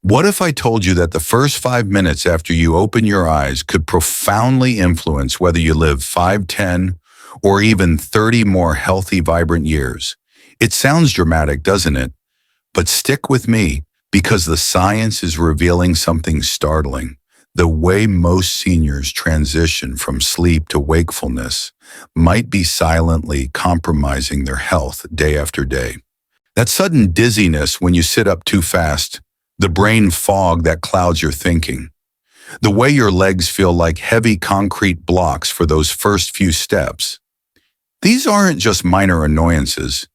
What if I told you that the first 5 minutes after you open your eyes could profoundly influence whether you live 5, 10, or even 30 more healthy, vibrant years? It sounds dramatic, doesn't it? But stick with me, because the science is revealing something startling. The way most seniors transition from sleep to wakefulness might be silently compromising their health day after day. That sudden dizziness when you sit up too fast, the brain fog that clouds your thinking, the way your legs feel like heavy concrete blocks for those first few steps. These aren't just minor annoyances.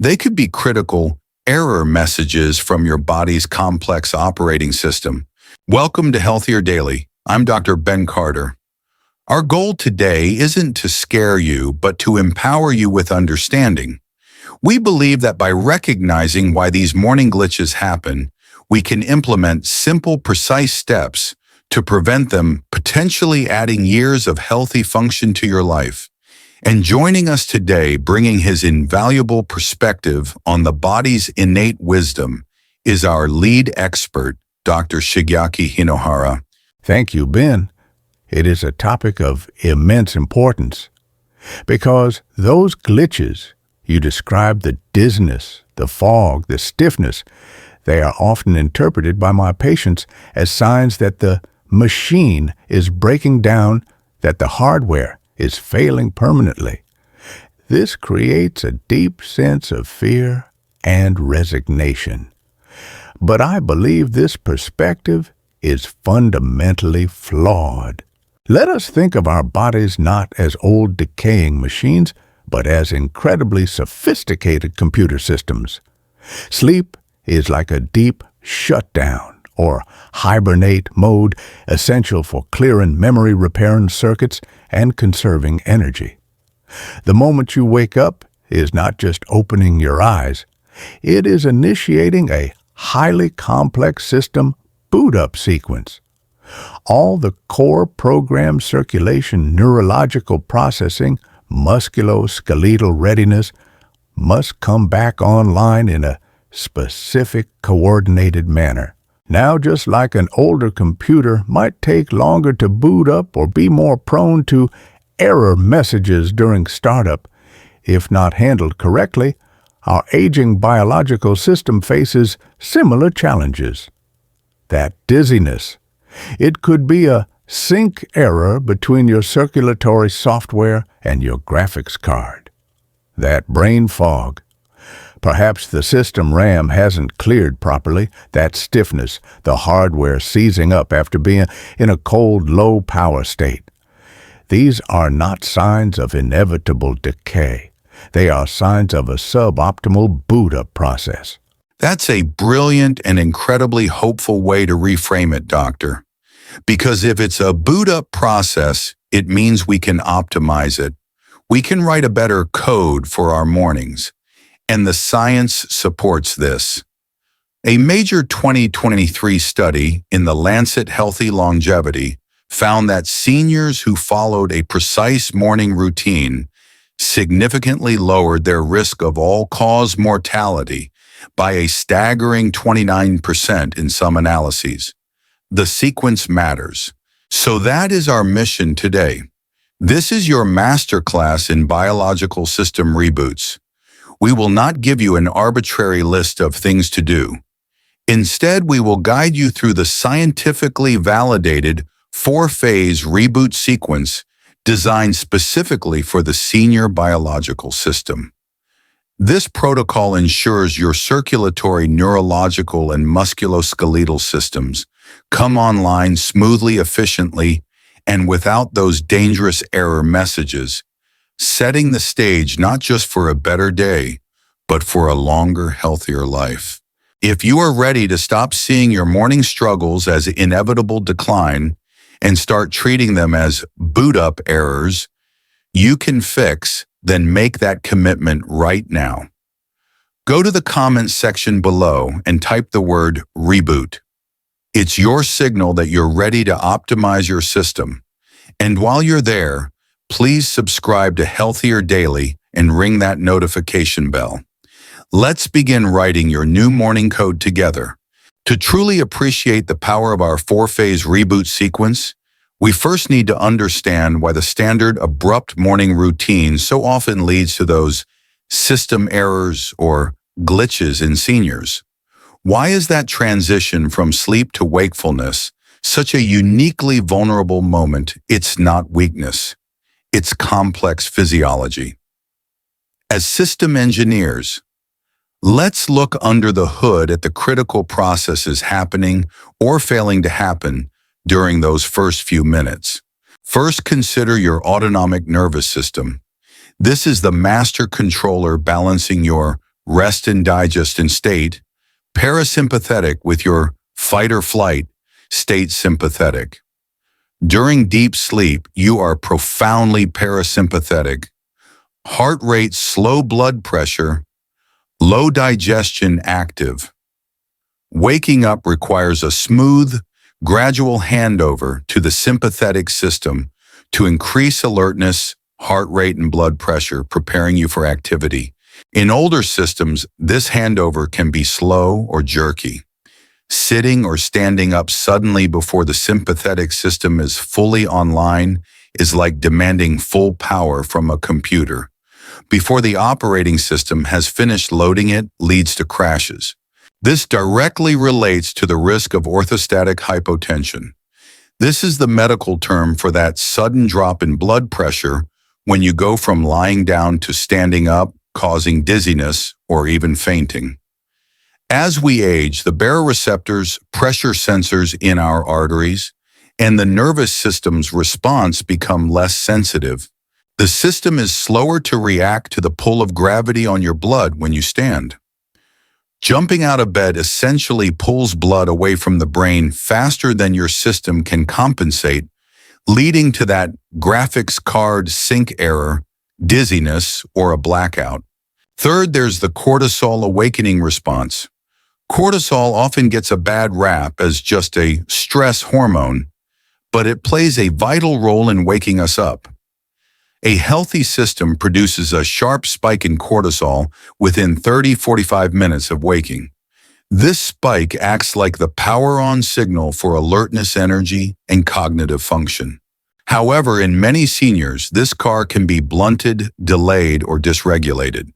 They could be critical error messages from your body's complex operating system. Welcome to Healthier Daily. I'm Dr. Ben Carter. Our goal today isn't to scare you, but to empower you with understanding. We believe that by recognizing why these morning glitches happen, we can implement simple, precise steps to prevent them, potentially adding years of healthy function to your life. And joining us today, bringing his invaluable perspective on the body's innate wisdom, is our lead expert, Dr. Shigeaki Hinohara. Thank you, Ben. It is a topic of immense importance because those glitches, you described the dizziness, the fog, the stiffness, they are often interpreted by my patients as signs that the machine is breaking down, that the hardware is failing permanently. This creates a deep sense of fear and resignation. But I believe this perspective is fundamentally flawed. Let us think of our bodies not as old decaying machines, but as incredibly sophisticated computer systems. Sleep is like a deep shutdown or hibernate mode, essential for clearing memory repairing circuits and conserving energy. The moment you wake up is not just opening your eyes, it is initiating a highly complex system boot-up sequence. All the core program circulation, neurological processing, musculoskeletal readiness must come back online in a specific, coordinated manner. Now, just like an older computer might take longer to boot up or be more prone to error messages during startup, if not handled correctly, our aging biological system faces similar challenges. That dizziness, it could be a sync error between your circulatory software and your graphics card. That brain fog, perhaps the system RAM hasn't cleared properly, that stiffness, the hardware seizing up after being in a cold, low power state. These are not signs of inevitable decay. They are signs of a suboptimal boot-up process. That's a brilliant and incredibly hopeful way to reframe it, Doctor. Because if it's a boot-up process, it means we can optimize it. We can write a better code for our mornings. And the science supports this. A major 2023 study in the Lancet Healthy Longevity found that seniors who followed a precise morning routine significantly lowered their risk of all-cause mortality by a staggering 29% in some analyses. The sequence matters. So that is our mission today. This is your masterclass in biological system reboots. We will not give you an arbitrary list of things to do. Instead, we will guide you through the scientifically validated 4-phase reboot sequence designed specifically for the senior biological system. This protocol ensures your circulatory, neurological, and musculoskeletal systems come online smoothly, efficiently, and without those dangerous error messages, setting the stage not just for a better day, but for a longer, healthier life. If you are ready to stop seeing your morning struggles as inevitable decline and start treating them as boot-up errors you can fix, then make that commitment right now. Go to the comments section below and type the word reboot. It's your signal that you're ready to optimize your system. And while you're there, please subscribe to Healthier Daily and ring that notification bell. Let's begin writing your new morning code together. To truly appreciate the power of our four-phase reboot sequence, we first need to understand why the standard abrupt morning routine so often leads to those system errors or glitches in seniors. Why is that transition from sleep to wakefulness such a uniquely vulnerable moment? It's not weakness. It's complex physiology. As system engineers, let's look under the hood at the critical processes happening or failing to happen during those first few minutes. First, consider your autonomic nervous system. This is the master controller balancing your rest and digest state, parasympathetic with your fight or flight state sympathetic. During deep sleep, you are profoundly parasympathetic. Heart rate, slow blood pressure, low digestion active. Waking up requires a smooth, gradual handover to the sympathetic system to increase alertness, heart rate, and blood pressure, preparing you for activity. In older systems, this handover can be slow or jerky. Sitting or standing up suddenly before the sympathetic system is fully online is like demanding full power from a computer. Before the operating system has finished loading, it leads to crashes. This directly relates to the risk of orthostatic hypotension. This is the medical term for that sudden drop in blood pressure when you go from lying down to standing up, causing dizziness or even fainting. As we age, the baroreceptors, pressure sensors in our arteries, and the nervous system's response become less sensitive. The system is slower to react to the pull of gravity on your blood when you stand. Jumping out of bed essentially pulls blood away from the brain faster than your system can compensate, leading to that graphics card sync error, dizziness, or a blackout. Third, there's the cortisol awakening response. Cortisol often gets a bad rap as just a stress hormone, but it plays a vital role in waking us up. A healthy system produces a sharp spike in cortisol within 30-45 minutes of waking. This spike acts like the power-on signal for alertness, energy, and cognitive function. However, in many seniors, this car can be blunted, delayed, or dysregulated.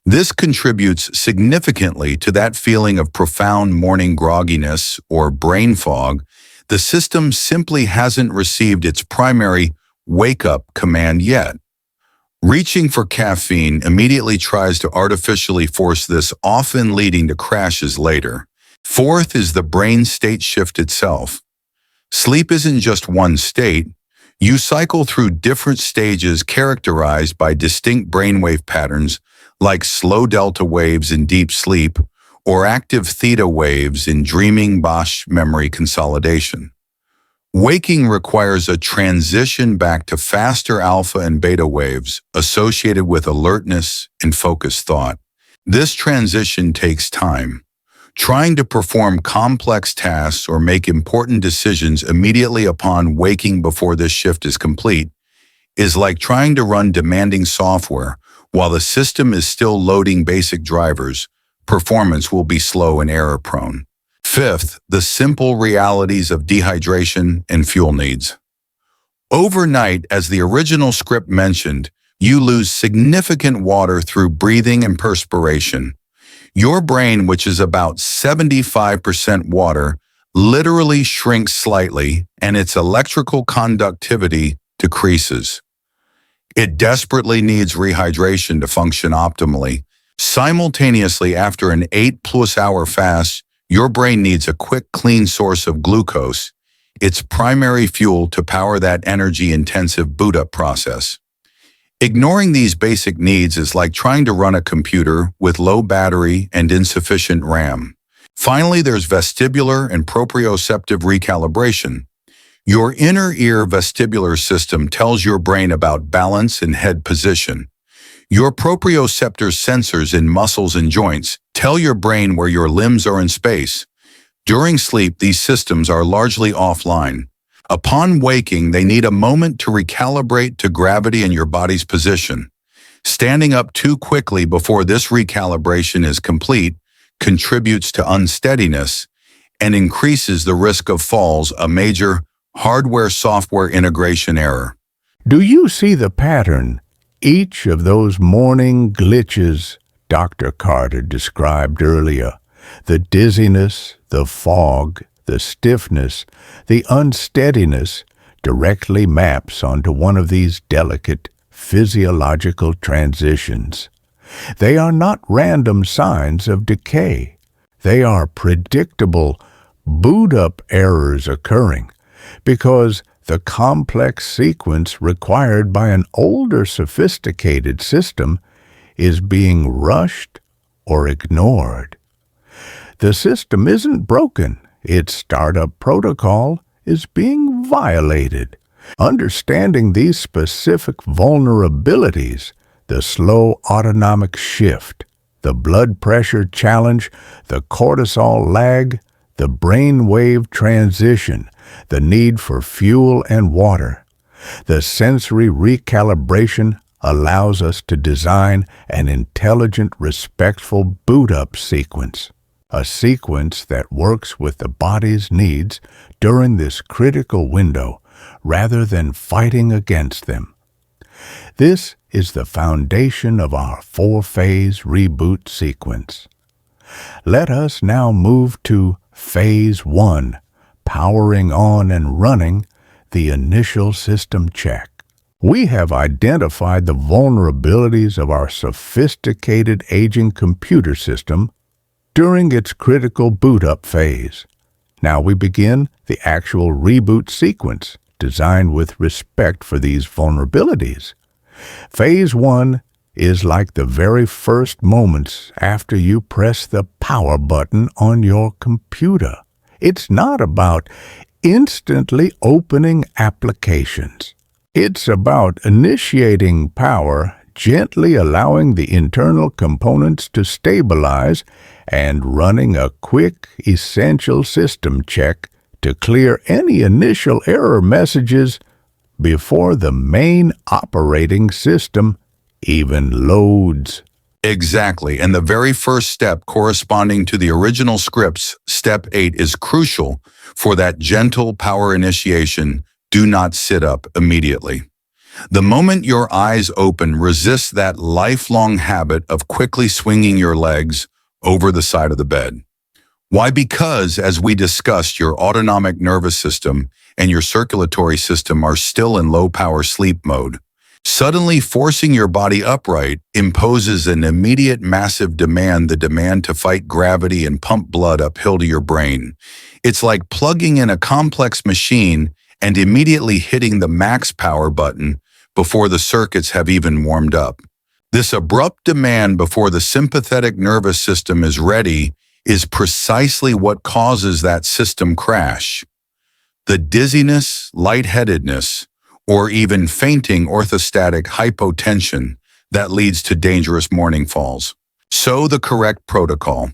This contributes significantly to that feeling of profound morning grogginess or brain fog. The system simply hasn't received its primary wake-up command yet. Reaching for caffeine immediately tries to artificially force this, often leading to crashes later. Fourth is the brain state shift itself. Sleep isn't just one state. You cycle through different stages characterized by distinct brainwave patterns like slow delta waves in deep sleep or active theta waves in dreaming Bosch memory consolidation. Waking requires a transition back to faster alpha and beta waves associated with alertness and focused thought. This transition takes time. Trying to perform complex tasks or make important decisions immediately upon waking before this shift is complete is like trying to run demanding software while the system is still loading basic drivers. Performance will be slow and error-prone. Fifth, the simple realities of dehydration and fuel needs. Overnight, as the original script mentioned, you lose significant water through breathing and perspiration. Your brain, which is about 75% water, literally shrinks slightly, and its electrical conductivity decreases. It desperately needs rehydration to function optimally. Simultaneously, after an 8+ hour fast, your brain needs a quick, clean source of glucose, its primary fuel to power that energy-intensive boot-up process. Ignoring these basic needs is like trying to run a computer with low battery and insufficient RAM. Finally, there's vestibular and proprioceptive recalibration. Your inner ear vestibular system tells your brain about balance and head position. Your proprioceptor sensors in muscles and joints tell your brain where your limbs are in space. During sleep, these systems are largely offline. Upon waking, they need a moment to recalibrate to gravity and your body's position. Standing up too quickly before this recalibration is complete contributes to unsteadiness, and increases the risk of falls, a major hardware-software integration error. Do you see the pattern? Each of those morning glitches Dr. Carter described earlier, the dizziness, the fog, the stiffness, the unsteadiness, directly maps onto one of these delicate physiological transitions. They are not random signs of decay. They are predictable boot-up errors occurring because the complex sequence required by an older sophisticated system is being rushed or ignored. The system isn't broken. Its startup protocol is being violated. Understanding these specific vulnerabilities, the slow autonomic shift, the blood pressure challenge, the cortisol lag, the brainwave transition, the need for fuel and water, the sensory recalibration allows us to design an intelligent, respectful boot-up sequence, a sequence that works with the body's needs during this critical window rather than fighting against them. This is the foundation of our 4-phase reboot sequence. Let us now move to Phase 1, powering on and running the initial system check. We have identified the vulnerabilities of our sophisticated aging computer system during its critical boot-up phase. Now we begin the actual reboot sequence, designed with respect for these vulnerabilities. Phase 1 is like the very first moments after you press the power button on your computer. It's not about instantly opening applications. It's about initiating power, gently allowing the internal components to stabilize, and running a quick, essential system check to clear any initial error messages before the main operating system even loads. Exactly, and the very first step corresponding to the original script's Step 8 is crucial for that gentle power initiation. Do not sit up immediately. The moment your eyes open, resist that lifelong habit of quickly swinging your legs over the side of the bed. Why? Because, as we discussed, your autonomic nervous system and your circulatory system are still in low-power sleep mode. Suddenly forcing your body upright imposes an immediate massive demand, the demand to fight gravity and pump blood uphill to your brain. It's like plugging in a complex machine and immediately hitting the max power button before the circuits have even warmed up. This abrupt demand before the sympathetic nervous system is ready is precisely what causes that system crash. The dizziness, lightheadedness, or even fainting orthostatic hypotension that leads to dangerous morning falls. So the correct protocol.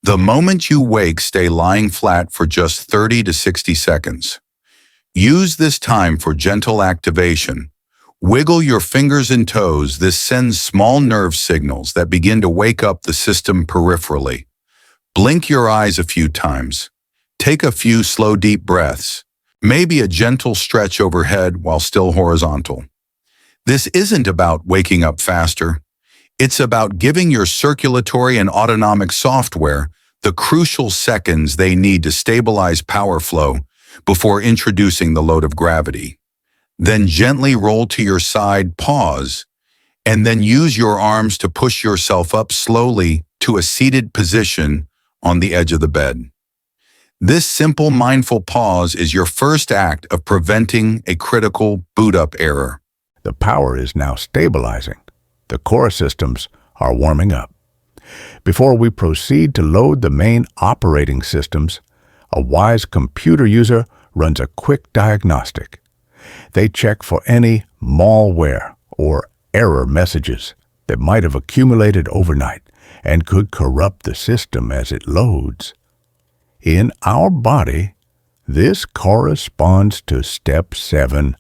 The moment you wake, stay lying flat for just 30 to 60 seconds. Use this time for gentle activation. Wiggle your fingers and toes. This sends small nerve signals that begin to wake up the system peripherally. Blink your eyes a few times. Take a few slow, deep breaths. Maybe a gentle stretch overhead while still horizontal. This isn't about waking up faster. It's about giving your circulatory and autonomic software the crucial seconds they need to stabilize power flow before introducing the load of gravity. Then gently roll to your side, pause, and then use your arms to push yourself up slowly to a seated position on the edge of the bed. This simple mindful pause is your first act of preventing a critical boot-up error. The power is now stabilizing. The core systems are warming up. Before we proceed to load the main operating systems, a wise computer user runs a quick diagnostic. They check for any malware or error messages that might have accumulated overnight and could corrupt the system as it loads. In our body, this corresponds to Step 7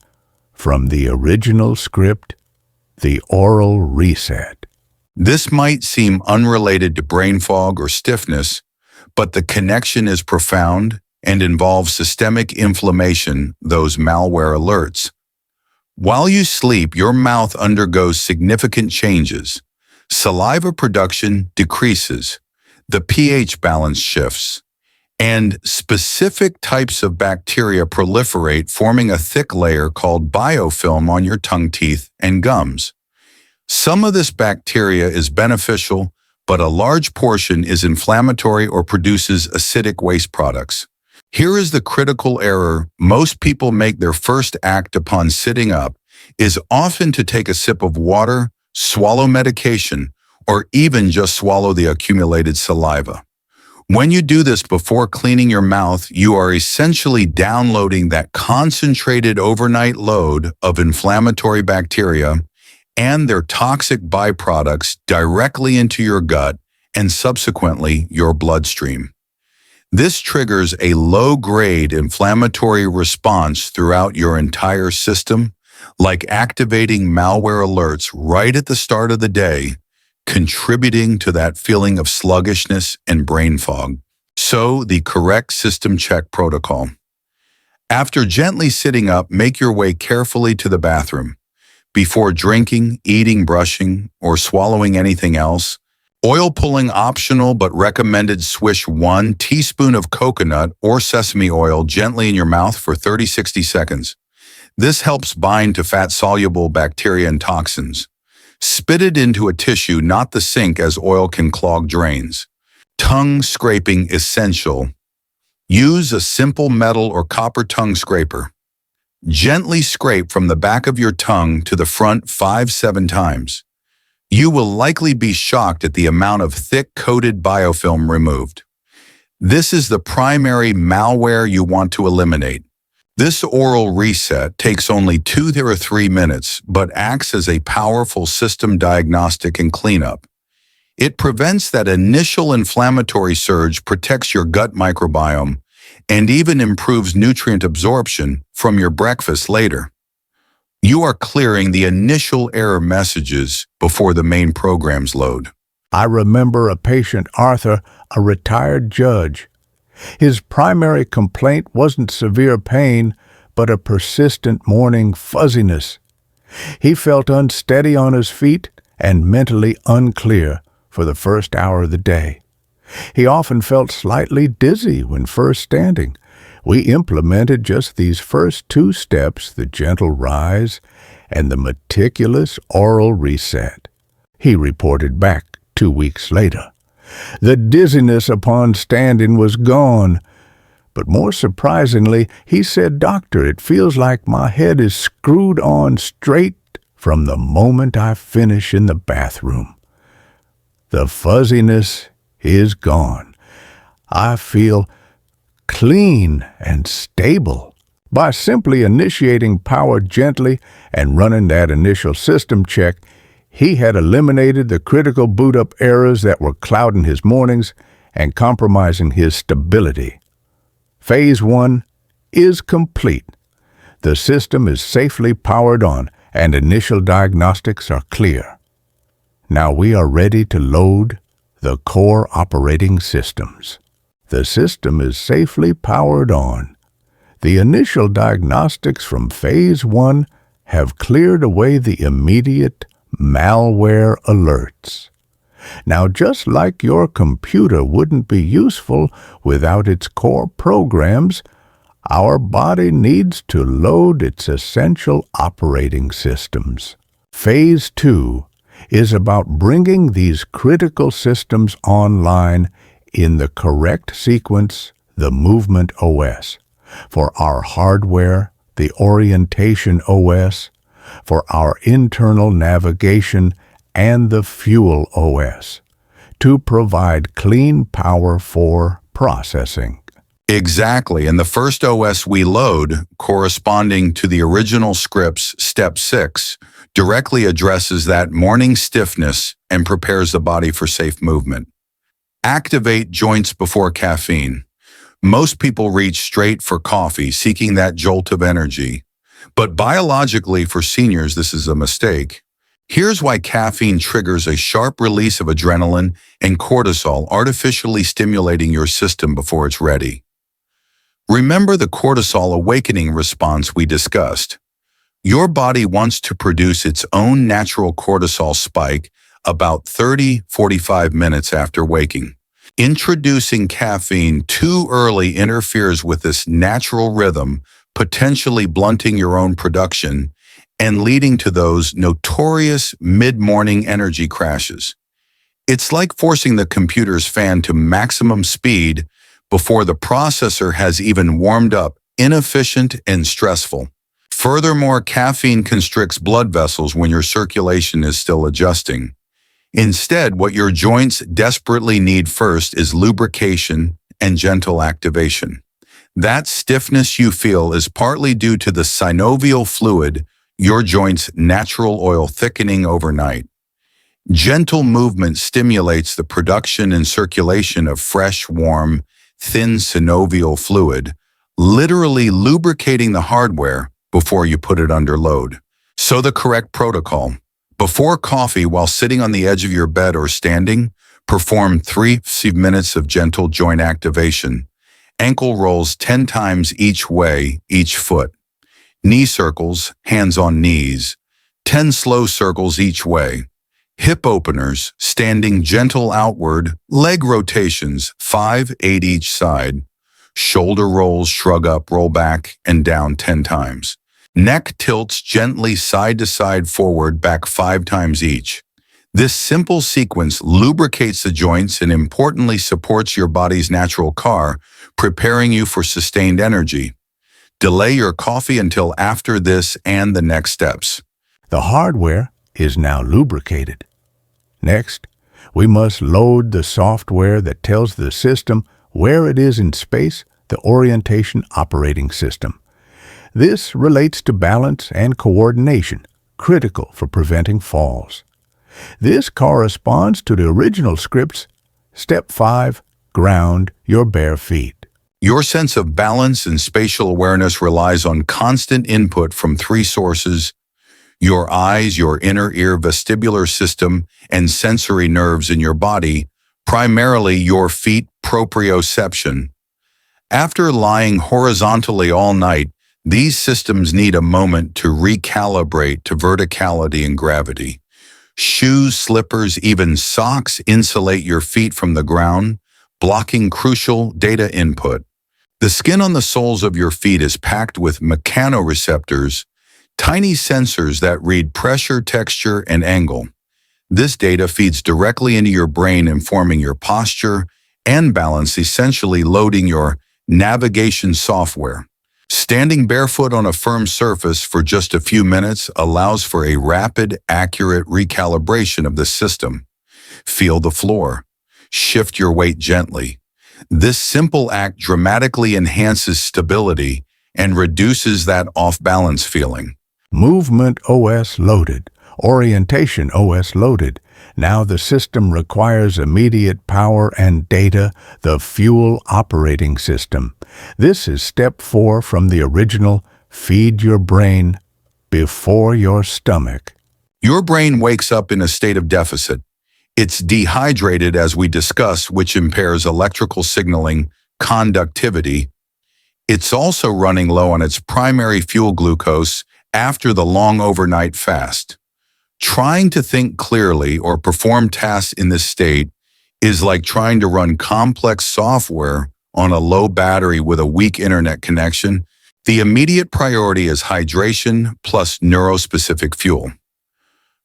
from the original script, the oral reset. This might seem unrelated to brain fog or stiffness, but the connection is profound and involves systemic inflammation, those malware alerts. While you sleep, your mouth undergoes significant changes. Saliva production decreases, the pH balance shifts, and specific types of bacteria proliferate, forming a thick layer called biofilm on your tongue, teeth, and gums. Some of this bacteria is beneficial, but a large portion is inflammatory or produces acidic waste products. Here is the critical error most people make. Their first act upon sitting up is often to take a sip of water, swallow medication, or even just swallow the accumulated saliva. When you do this before cleaning your mouth, you are essentially downloading that concentrated overnight load of inflammatory bacteria and their toxic byproducts directly into your gut and subsequently your bloodstream. This triggers a low-grade inflammatory response throughout your entire system, like activating malware alerts right at the start of the day, contributing to that feeling of sluggishness and brain fog. So, the correct system check protocol. After gently sitting up, make your way carefully to the bathroom. Before drinking, eating, brushing, or swallowing anything else, oil pulling optional but recommended. Swish 1 teaspoon of coconut or sesame oil gently in your mouth for 30-60 seconds. This helps bind to fat-soluble bacteria and toxins. Spit it into a tissue, not the sink, as oil can clog drains. Tongue scraping essential. Use a simple metal or copper tongue scraper. Gently scrape from the back of your tongue to the front 5-7 times. You will likely be shocked at the amount of thick coated biofilm removed. This is the primary malware you want to eliminate. This oral reset takes only 2 or 3 minutes, but acts as a powerful system diagnostic and cleanup. It prevents that initial inflammatory surge, protects your gut microbiome, and even improves nutrient absorption from your breakfast later. You are clearing the initial error messages before the main programs load. I remember a patient, Arthur, a retired judge. His primary complaint wasn't severe pain, but a persistent morning fuzziness. He felt unsteady on his feet and mentally unclear for the first hour of the day. He often felt slightly dizzy when first standing. We implemented just these first 2 steps, the gentle rise and the meticulous oral reset. He reported back 2 weeks later. The dizziness upon standing was gone, but more surprisingly, he said, "Doctor, it feels like my head is screwed on straight from the moment I finish in the bathroom. The fuzziness is gone. I feel clean and stable." By simply initiating power gently and running that initial system check, he had eliminated the critical boot-up errors that were clouding his mornings and compromising his stability. Phase 1 is complete. The system is safely powered on and initial diagnostics are clear. Now we are ready to load the core operating systems. The system is safely powered on. The initial diagnostics from Phase 1 have cleared away the immediate malware alerts. Now, just like your computer wouldn't be useful without its core programs, our body needs to load its essential operating systems. Phase 2 is about bringing these critical systems online in the correct sequence, the Movement OS. For our hardware, the Orientation OS, for our internal navigation, and the Fuel OS, to provide clean power for processing. Exactly, and the first OS we load, corresponding to the original script's Step 6, directly addresses that morning stiffness and prepares the body for safe movement. Activate joints before caffeine. Most people reach straight for coffee, seeking that jolt of energy. But biologically, for seniors, this is a mistake. Here's why caffeine triggers a sharp release of adrenaline and cortisol, artificially stimulating your system before it's ready. Remember the cortisol awakening response we discussed. Your body wants to produce its own natural cortisol spike about 30-45 minutes after waking. Introducing caffeine too early interferes with this natural rhythm, potentially blunting your own production and leading to those notorious mid-morning energy crashes. It's like forcing the computer's fan to maximum speed before the processor has even warmed up, inefficient and stressful. Furthermore, caffeine constricts blood vessels when your circulation is still adjusting. Instead, what your joints desperately need first is lubrication and gentle activation. That stiffness you feel is partly due to the synovial fluid, your joint's natural oil thickening overnight. Gentle movement stimulates the production and circulation of fresh, warm, thin synovial fluid, literally lubricating the hardware before you put it under load. So the correct protocol. Before coffee, while sitting on the edge of your bed or standing, perform 3 minutes of gentle joint activation. Ankle rolls 10 times each way, each foot. Knee circles, hands on knees. 10 slow circles each way. Hip openers, standing gentle outward. Leg rotations, 5, 8 each side. Shoulder rolls, shrug up, roll back, and down 10 times. Neck tilts gently side to side, forward, back 5 times each. This simple sequence lubricates the joints and importantly supports your body's natural car, preparing you for sustained energy. Delay your coffee until after this and the next steps. The hardware is now lubricated. Next, we must load the software that tells the system where it is in space, the orientation operating system. This relates to balance and coordination, critical for preventing falls. This corresponds to the original script's Step 5, ground your bare feet. Your sense of balance and spatial awareness relies on constant input from 3 sources: your eyes, your inner ear vestibular system, and sensory nerves in your body, primarily your feet proprioception. After lying horizontally all night, these systems need a moment to recalibrate to verticality and gravity. Shoes, slippers, even socks insulate your feet from the ground, blocking crucial data input. The skin on the soles of your feet is packed with mechanoreceptors, tiny sensors that read pressure, texture, and angle. This data feeds directly into your brain, informing your posture and balance, essentially loading your navigation software. Standing barefoot on a firm surface for just a few minutes allows for a rapid, accurate recalibration of the system. Feel the floor. Shift your weight gently. This simple act dramatically enhances stability and reduces that off-balance feeling. Movement OS loaded. Orientation OS loaded. Now the system requires immediate power and data, the fuel operating system. This is step 4 from the original Feed Your Brain Before Your Stomach. Your brain wakes up in a state of deficit. It's dehydrated, as we discussed, which impairs electrical signaling, conductivity. It's also running low on its primary fuel, glucose, after the long overnight fast. Trying to think clearly or perform tasks in this state is like trying to run complex software on a low battery with a weak internet connection. The immediate priority is hydration plus neurospecific fuel.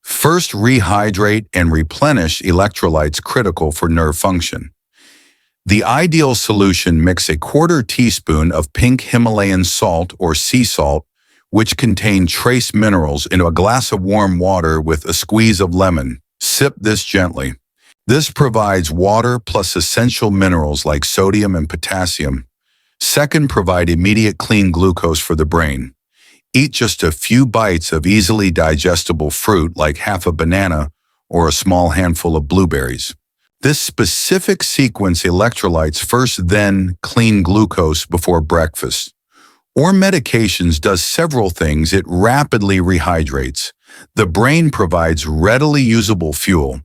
First, rehydrate and replenish electrolytes critical for nerve function. The ideal solution: mix a 1/4 teaspoon of pink Himalayan salt or sea salt, which contain trace minerals, into a glass of warm water with a squeeze of lemon. Sip this gently. This provides water plus essential minerals like sodium and potassium. Second, provide immediate clean glucose for the brain. Eat just a few bites of easily digestible fruit like half a banana or a small handful of blueberries. This specific sequence: electrolytes first, then clean glucose before breakfast. or medications does several things. It rapidly rehydrates. The brain provides readily usable fuel,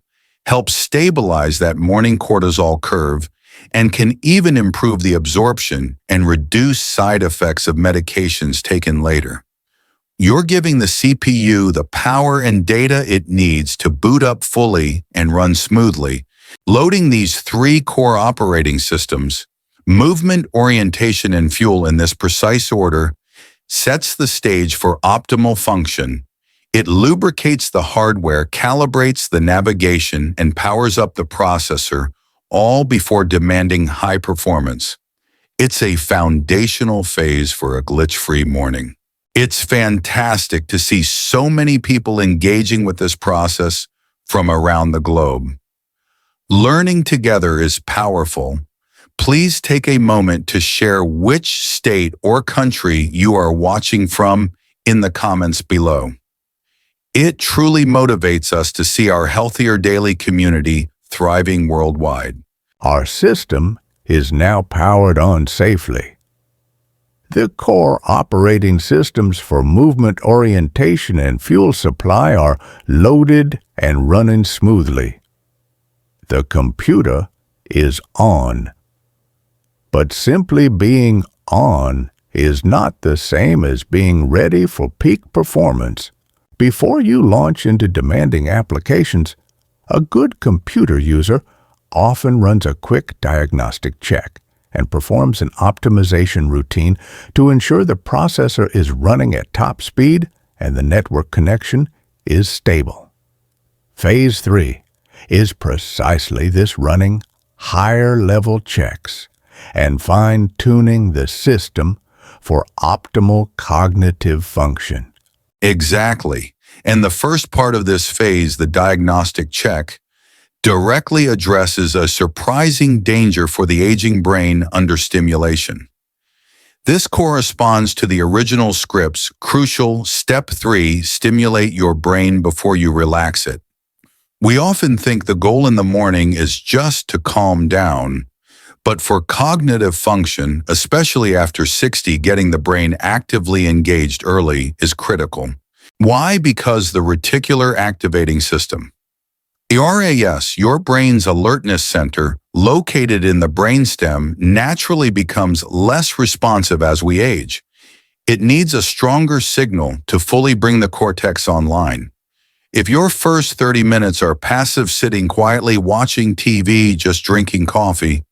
helps stabilize that morning cortisol curve, and can even improve the absorption and reduce side effects of medications taken later. You're giving the CPU the power and data it needs to boot up fully and run smoothly. Loading these three core operating systems, movement, orientation, and fuel in this precise order, sets the stage for optimal function. It lubricates the hardware, calibrates the navigation, and powers up the processor, all before demanding high performance. It's a foundational phase for a glitch-free morning. It's fantastic to see so many people engaging with this process from around the globe. Learning together is powerful. Please take a moment to share which state or country you are watching from in the comments below. It truly motivates us to see our Healthier Daily community thriving worldwide. Our system is now powered on safely. The core operating systems for movement orientation and fuel supply are loaded and running smoothly. The computer is on. But simply being on is not the same as being ready for peak performance. Before you launch into demanding applications, a good computer user often runs a quick diagnostic check and performs an optimization routine to ensure the processor is running at top speed and the network connection is stable. Phase 3 is precisely this: running higher-level checks and fine-tuning the system for optimal cognitive function. Exactly. And the first part of this phase, the diagnostic check, directly addresses a surprising danger for the aging brain under stimulation. This corresponds to the original script's crucial Step 3, stimulate your brain before you relax it. We often think the goal in the morning is just to calm down, but for cognitive function, especially after 60, getting the brain actively engaged early is critical. Why? Because the reticular activating system, the RAS, your brain's alertness center, located in the brainstem, naturally becomes less responsive as we age. It needs a stronger signal to fully bring the cortex online. If your first 30 minutes are passive, sitting quietly watching TV, just drinking coffee,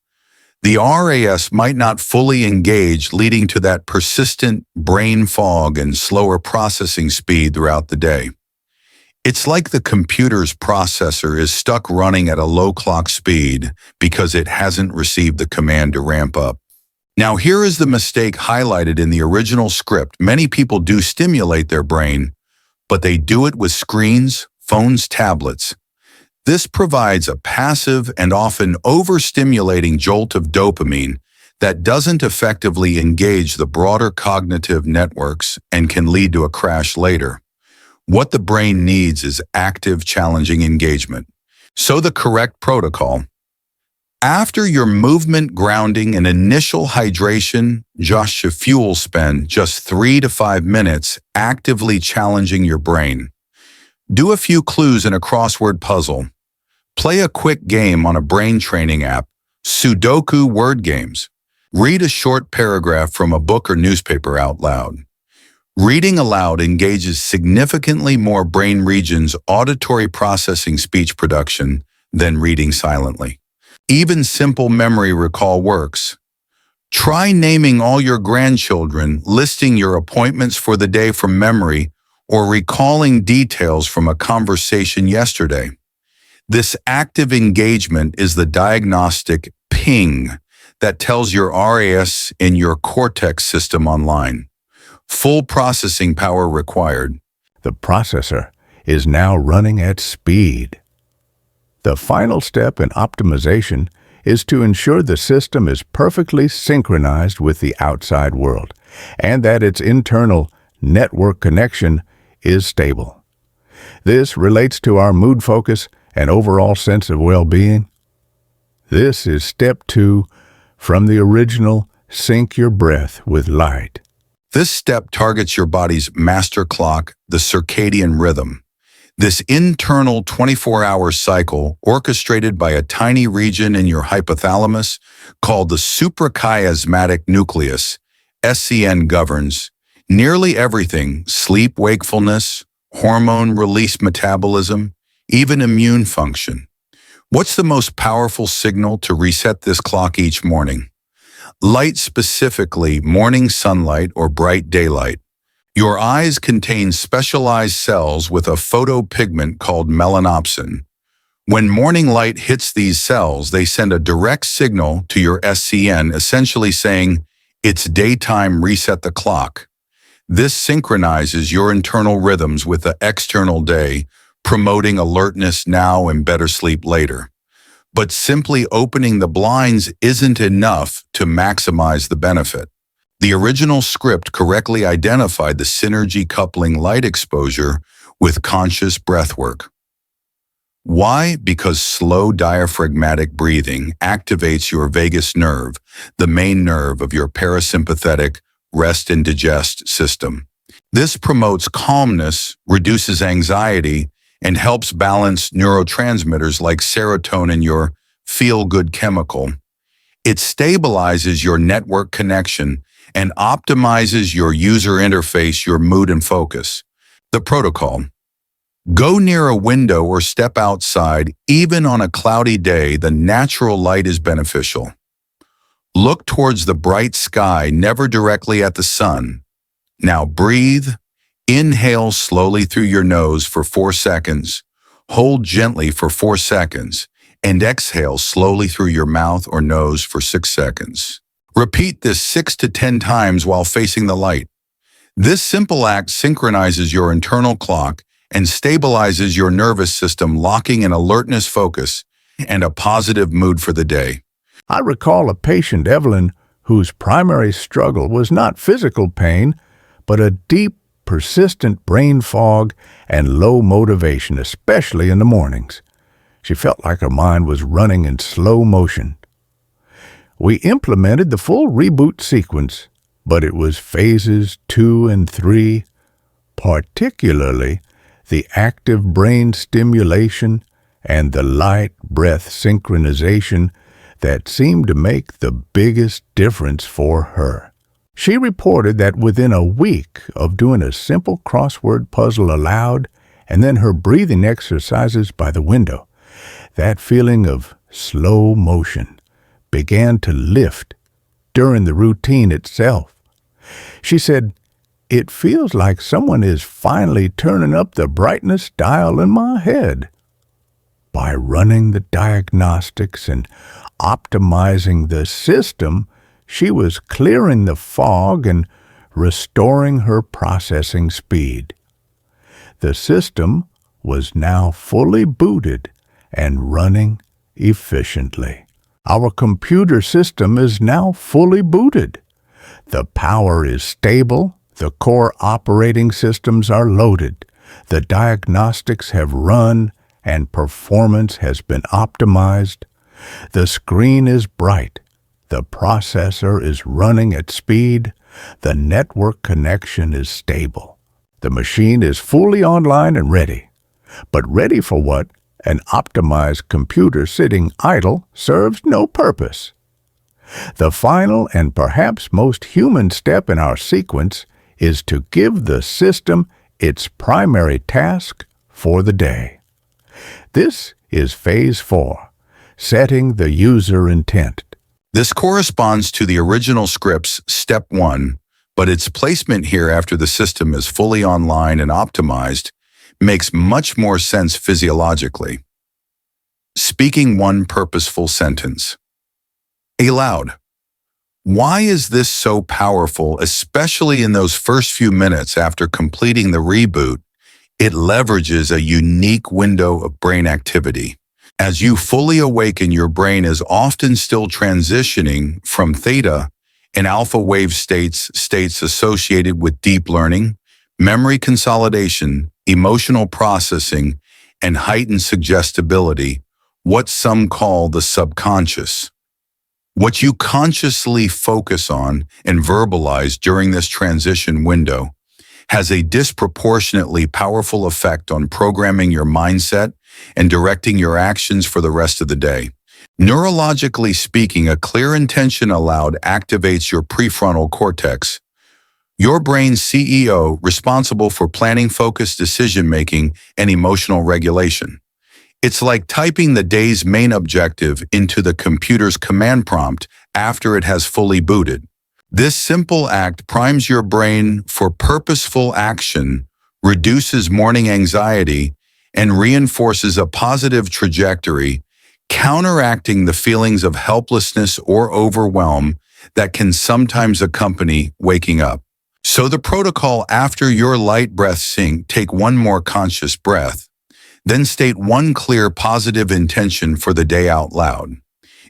the RAS might not fully engage, leading to that persistent brain fog and slower processing speed throughout the day. It's like the computer's processor is stuck running at a low clock speed because it hasn't received the command to ramp up. Now, here is the mistake highlighted in the original script. Many people do stimulate their brain, but they do it with screens, phones, tablets. This provides a passive and often overstimulating jolt of dopamine that doesn't effectively engage the broader cognitive networks and can lead to a crash later. What the brain needs is active, challenging engagement. So the correct protocol: after your movement, grounding, and initial hydration, just a fuel spend just 3 to 5 minutes actively challenging your brain. Do a few clues in a crossword puzzle. Play a quick game on a brain training app, Sudoku word games. Read a short paragraph from a book or newspaper out loud. Reading aloud engages significantly more brain regions, auditory processing, speech production, than reading silently. Even simple memory recall works. Try naming all your grandchildren, listing your appointments for the day from memory, or recalling details from a conversation yesterday. This active engagement is the diagnostic ping that tells your RAS and your cortex system online. Full processing power required. The processor is now running at speed. The final step in optimization is to ensure the system is perfectly synchronized with the outside world and that its internal network connection is stable. This relates to our mood focus and overall sense of well-being. This is step 2 from the original Sync Your Breath with Light. This step targets your body's master clock, the circadian rhythm. This internal 24-hour cycle, orchestrated by a tiny region in your hypothalamus called the suprachiasmatic nucleus, SCN, governs nearly everything: sleep, wakefulness, hormone release, metabolism, even immune function. What's the most powerful signal to reset this clock each morning? Light, specifically morning sunlight or bright daylight. Your eyes contain specialized cells with a photopigment called melanopsin. When morning light hits these cells, they send a direct signal to your SCN, essentially saying, "It's daytime, reset the clock." This synchronizes your internal rhythms with the external day, promoting alertness now and better sleep later. But simply opening the blinds isn't enough to maximize the benefit. The original script correctly identified the synergy coupling light exposure with conscious breathwork. Why? Because slow diaphragmatic breathing activates your vagus nerve, the main nerve of your parasympathetic rest and digest system. This promotes calmness, reduces anxiety, and helps balance neurotransmitters like serotonin, your feel-good chemical. It stabilizes your network connection and optimizes your user interface, your mood and focus. The protocol: go near a window or step outside. Even on a cloudy day, the natural light is beneficial. Look towards the bright sky, never directly at the sun. Now breathe. Inhale slowly through your nose for 4 seconds. Hold gently for 4 seconds. And exhale slowly through your mouth or nose for 6 seconds. Repeat this 6 to 10 times while facing the light. This simple act synchronizes your internal clock and stabilizes your nervous system, locking in alertness, focus, and a positive mood for the day. I recall a patient, Evelyn, whose primary struggle was not physical pain, but a deep, persistent brain fog and low motivation, especially in the mornings. She felt like her mind was running in slow motion. We implemented the full reboot sequence, but it was phases 2 and 3, particularly the active brain stimulation and the light breath synchronization that seemed to make the biggest difference for her. She reported that within a week of doing a simple crossword puzzle aloud and then her breathing exercises by the window, that feeling of slow motion began to lift during the routine itself. She said, "It feels like someone is finally turning up the brightness dial in my head." By running the diagnostics and optimizing the system, she was clearing the fog and restoring her processing speed. The system was now fully booted and running efficiently. Our computer system is now fully booted. The power is stable, the core operating systems are loaded, the diagnostics have run, and performance has been optimized. The screen is bright. The processor is running at speed. The network connection is stable. The machine is fully online and ready. But ready for what? An optimized computer sitting idle serves no purpose. The final and perhaps most human step in our sequence is to give the system its primary task for the day. This is phase 4, setting the user intent. This corresponds to the original script's step 1, but its placement here after the system is fully online and optimized makes much more sense physiologically. Speaking one purposeful sentence. Aloud. Why is this so powerful, especially in those first few minutes after completing the reboot? It leverages a unique window of brain activity. As you fully awaken, your brain is often still transitioning from theta and alpha wave states associated with deep learning, memory consolidation, emotional processing, and heightened suggestibility, what some call the subconscious. What you consciously focus on and verbalize during this transition window has a disproportionately powerful effect on programming your mindset and directing your actions for the rest of the day. Neurologically speaking, a clear intention aloud activates your prefrontal cortex, your brain's CEO responsible for planning, focused decision-making, and emotional regulation. It's like typing the day's main objective into the computer's command prompt after it has fully booted. This simple act primes your brain for purposeful action, reduces morning anxiety, and reinforces a positive trajectory, counteracting the feelings of helplessness or overwhelm that can sometimes accompany waking up. So the protocol after your light breath sync, take one more conscious breath. Then state one clear positive intention for the day out loud.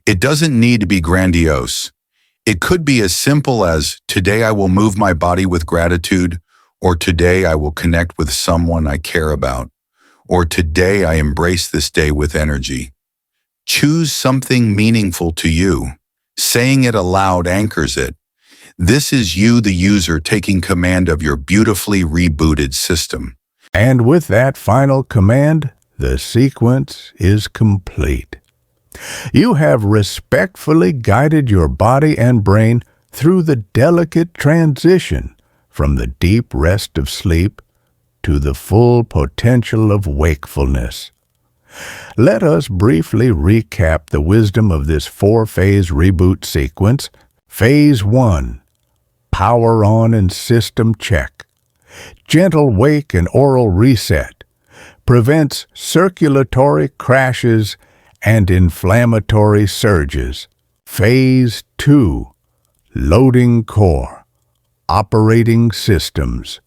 It doesn't need to be grandiose. It could be as simple as, today I will move my body with gratitude, or today I will connect with someone I care about, or today I embrace this day with energy. Choose something meaningful to you. Saying it aloud anchors it. This is you, the user, taking command of your beautifully rebooted system. And with that final command, the sequence is complete. You have respectfully guided your body and brain through the delicate transition from the deep rest of sleep to the full potential of wakefulness. Let us briefly recap the wisdom of this 4-phase reboot sequence. Phase 1, power on and system check. Gentle wake and oral reset prevents circulatory crashes and inflammatory surges. Phase 2, loading core, operating systems.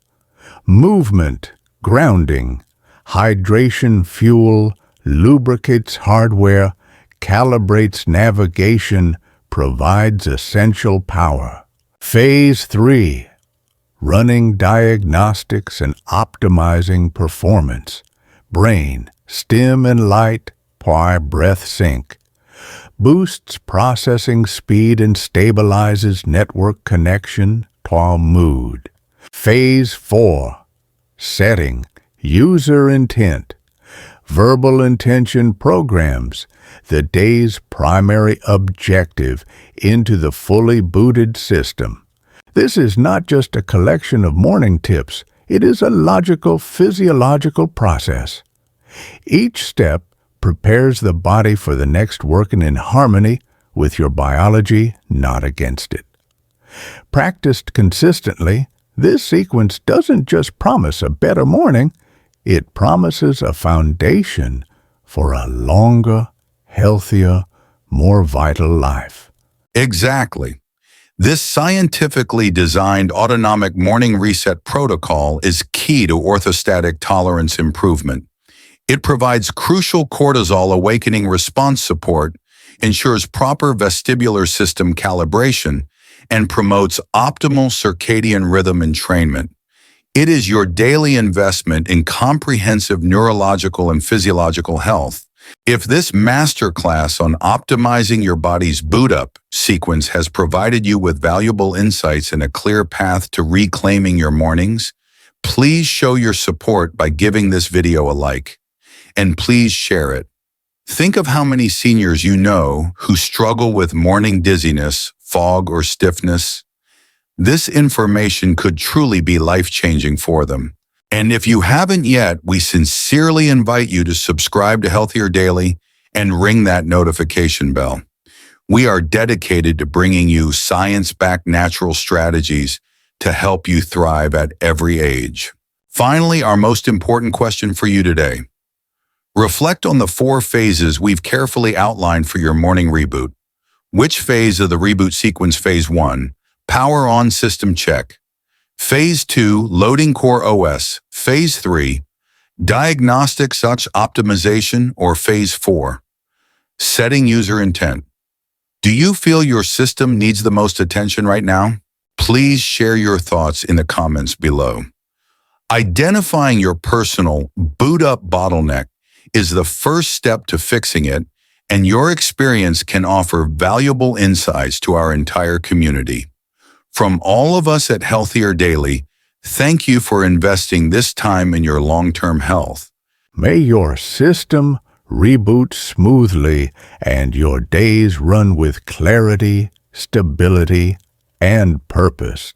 Movement, grounding, hydration fuel, lubricates hardware, calibrates navigation, provides essential power. Phase 3, running diagnostics and optimizing performance. Brain, stim and light, breath sync. Boosts processing speed and stabilizes network connection, mood. Phase 4, setting, user intent. Verbal intention programs the day's primary objective into the fully booted system. This is not just a collection of morning tips, it is a logical, physiological process. Each step prepares the body for the next, working in harmony with your biology, not against it. Practiced consistently, this sequence doesn't just promise a better morning, it promises a foundation for a longer, healthier, more vital life. Exactly. This scientifically designed autonomic morning reset protocol is key to orthostatic tolerance improvement. It provides crucial cortisol awakening response support, ensures proper vestibular system calibration, and promotes optimal circadian rhythm entrainment. It is your daily investment in comprehensive neurological and physiological health. If this masterclass on optimizing your body's boot-up sequence has provided you with valuable insights and a clear path to reclaiming your mornings, please show your support by giving this video a like. And please share it. Think of how many seniors you know who struggle with morning dizziness, fog, or stiffness. This information could truly be life-changing for them. And if you haven't yet, we sincerely invite you to subscribe to Healthier Daily and ring that notification bell. We are dedicated to bringing you science-backed natural strategies to help you thrive at every age. Finally, our most important question for you today. Reflect on the 4 phases we've carefully outlined for your morning reboot. Which phase of the reboot sequence? Phase 1, power on system check. Phase 2, loading core OS. Phase 3, diagnostic such optimization, or Phase 4, setting user intent. Do you feel your system needs the most attention right now? Please share your thoughts in the comments below. Identifying your personal boot-up bottleneck is the first step to fixing it, and your experience can offer valuable insights to our entire community. From all of us at Healthier Daily, thank you for investing this time in your long-term health. May your system reboot smoothly and your days run with clarity, stability, and purpose.